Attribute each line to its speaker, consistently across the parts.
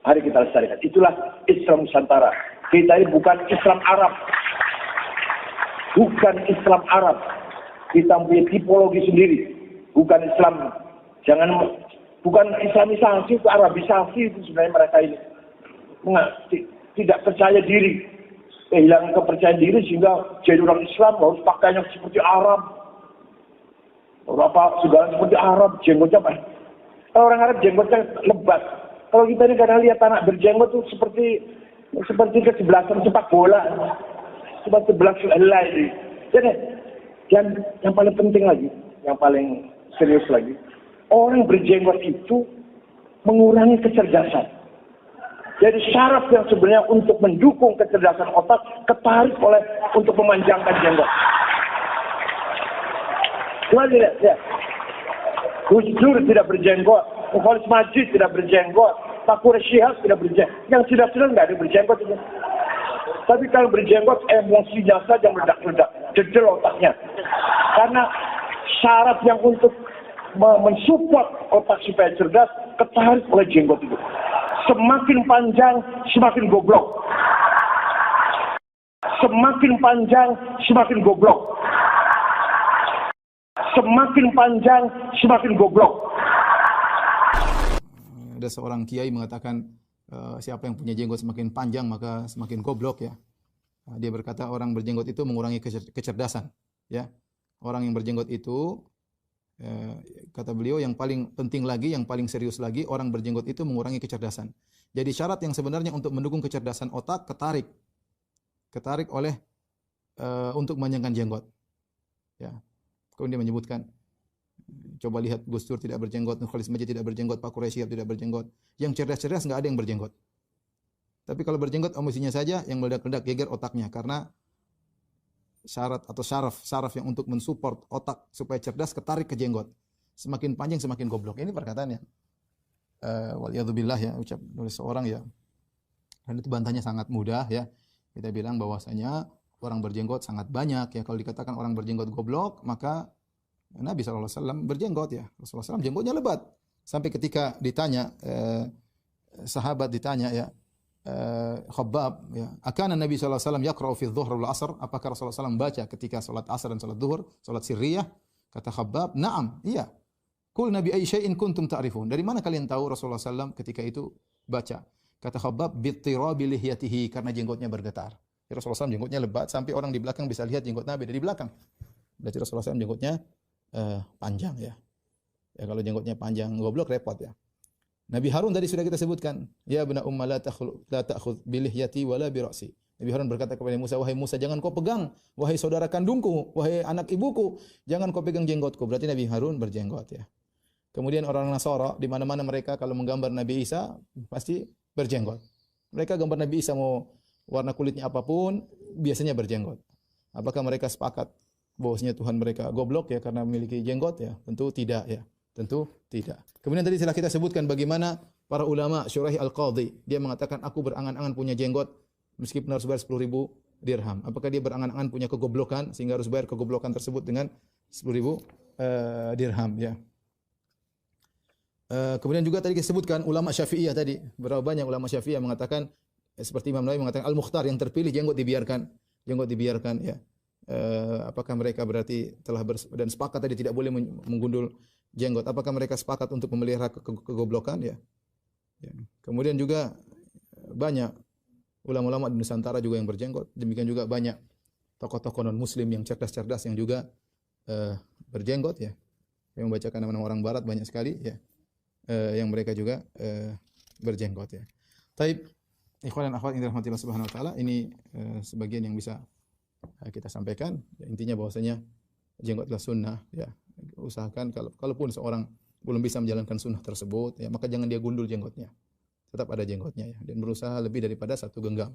Speaker 1: Mari kita lestarikan. Itulah Islam Nusantara. Kita ini bukan Islam Arab. Bukan Islam Arab. Kita punya tipologi sendiri. Bukan Islam. Bukan Islamisasi, itu Arabisasi itu sebenarnya mereka ini. Tidak percaya diri. Kehilangan kepercayaan diri sehingga jadi orang Islam harus pakainya seperti Arab. Segala seperti Arab, jenggotnya apa? Kalau orang Arab jenggotnya lebat. Kalau kita ini kadang lihat anak berjenggot itu seperti kesebelasan sepak bola. Seperti sebelah helai ini. Jadi, yang paling penting lagi, yang paling serius lagi, orang berjenggot itu mengurangi kecerdasan. Jadi syarat yang sebenarnya untuk mendukung kecerdasan otak ketarik untuk memanjangkan jenggot. Coba lihat, ya. Gus Dur tidak berjenggot, Khalid Majid tidak berjenggot, Pak Quraish Shihab tidak berjenggot. Yang sudah nggak ada berjenggot itu. Tapi kalau berjenggot emosinya saja meledak-ledak, jedel otaknya. Karena syarat yang untuk mensupport otak supaya cerdas ketarik oleh jenggot itu. Semakin panjang, semakin goblok. Semakin panjang, semakin goblok. Semakin panjang, semakin goblok.
Speaker 2: Ada seorang kiai mengatakan siapa yang punya jenggot semakin panjang maka semakin goblok ya. Dia berkata orang berjenggot itu mengurangi kecerdasan ya. Orang yang berjenggot itu kata beliau yang paling penting lagi, yang paling serius lagi, orang berjenggot itu mengurangi kecerdasan. Jadi syarat yang sebenarnya untuk mendukung kecerdasan otak ketarik oleh untuk memanjangkan jenggot. Ya. Kemudian dia menyebutkan, coba lihat Gus Dur tidak berjenggot, Khalid Majid tidak berjenggot, Pak Quraish Shihab tidak berjenggot. Yang cerdas-cerdas enggak ada yang berjenggot. Tapi kalau berjenggot emosinya saja yang meledak-ledak geger otaknya karena syarat atau syaraf yang untuk mensupport otak supaya cerdas ketarik ke jenggot. Semakin panjang semakin goblok. Ini perkataannya. Waliyadzubillah ya, ucap oleh seorang ya. Dan itu bantahnya sangat mudah ya. Kita bilang bahwasanya orang berjenggot sangat banyak ya. Kalau dikatakan orang berjenggot goblok, maka Nabi SAW berjenggot ya. Rasulullah SAW jenggotnya lebat. Sampai ketika ditanya, sahabat ditanya ya, Khabbab ya, akana Nabi sallallahu alaihi wasallam yaqra'u fi adh-dhuhr wal 'asr? Apakah Rasulullah SAW baca ketika salat asar dan salat zuhur, salat sirriyah? Kata Khabbab, "Na'am." Iya. Qul nabi ayyi syai'in kuntum ta'rifun? Dari mana kalian tahu Rasulullah SAW ketika itu baca? Kata Khabbab, "Bittirabi lihyatihi," karena jenggotnya bergetar. Ya, Rasulullah SAW jenggotnya lebat sampai orang di belakang bisa lihat jenggot Nabi dari belakang. Berarti Rasulullah SAW jenggotnya panjang ya. Ya kalau jenggotnya panjang goblok repot ya. Nabi Harun tadi sudah kita sebutkan, ya bna umma la ta'khudh bi lihyati wala bi ra'si. Nabi Harun berkata kepada Musa, wahai Musa jangan kau pegang, wahai saudara kandungku, wahai anak ibuku, jangan kau pegang jenggotku. Berarti Nabi Harun berjenggot ya. Kemudian orang Nasara di mana-mana mereka kalau menggambar Nabi Isa pasti berjenggot. Mereka gambar Nabi Isa mau warna kulitnya apapun biasanya berjenggot. Apakah mereka sepakat bahwasanya Tuhan mereka goblok ya karena memiliki jenggot ya? Tentu tidak ya. Tentu tidak. Kemudian tadi telah kita sebutkan bagaimana para ulama Syuraih Al-Qadhi, dia mengatakan aku berangan-angan punya jenggot meskipun harus bayar 10.000 dirham. Apakah dia berangan-angan punya kegoblokan sehingga harus bayar kegoblokan tersebut dengan 10.000 dirham ya. Kemudian juga tadi kita sebutkan ulama Syafi'iyah tadi, berapa banyak ulama Syafi'iyah mengatakan seperti Imam Nawawi mengatakan Al-Mukhtar yang terpilih jenggot dibiarkan ya. Apakah mereka berarti telah dan sepakat tadi tidak boleh menggundul jenggot? Apakah mereka sepakat untuk memelihara kegoblokan ya? Ya. Kemudian juga banyak ulama-ulama di Nusantara juga yang berjenggot. Demikian juga banyak tokoh-tokoh non muslim yang cerdas-cerdas yang juga berjenggot ya. Yang membacakan nama-nama orang barat banyak sekali ya. Yang mereka juga berjenggot ya. Taib ikhwan dan akhwat yang dirahmati Allah Subhanahu wa taala, ini sebagian yang bisa kita sampaikan. Ya, intinya bahwasanya jenggot adalah sunnah ya. Usahakan kalaupun seorang belum bisa menjalankan sunnah tersebut ya, maka jangan dia gundul jenggotnya. Tetap ada jenggotnya ya, dan berusaha lebih daripada satu genggam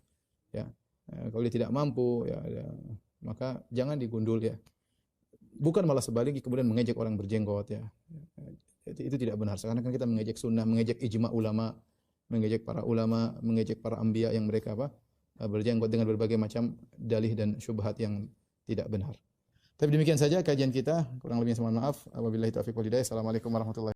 Speaker 2: ya. Kalau dia tidak mampu ya, maka jangan digundul ya. Bukan malah sebaliknya kemudian mengejek orang berjenggot ya. Itu tidak benar. Sekarang kan kita mengejek sunnah, mengejek ijma ulama, mengejek para ulama, mengejek para anbiya yang mereka berjenggot dengan berbagai macam dalih dan syubhat yang tidak benar. Tapi demikian saja kajian kita, kurang lebihnya mohon maaf. Wabillahi taufiq wal hidayah. Assalamualaikum warahmatullahi wabarakatuh.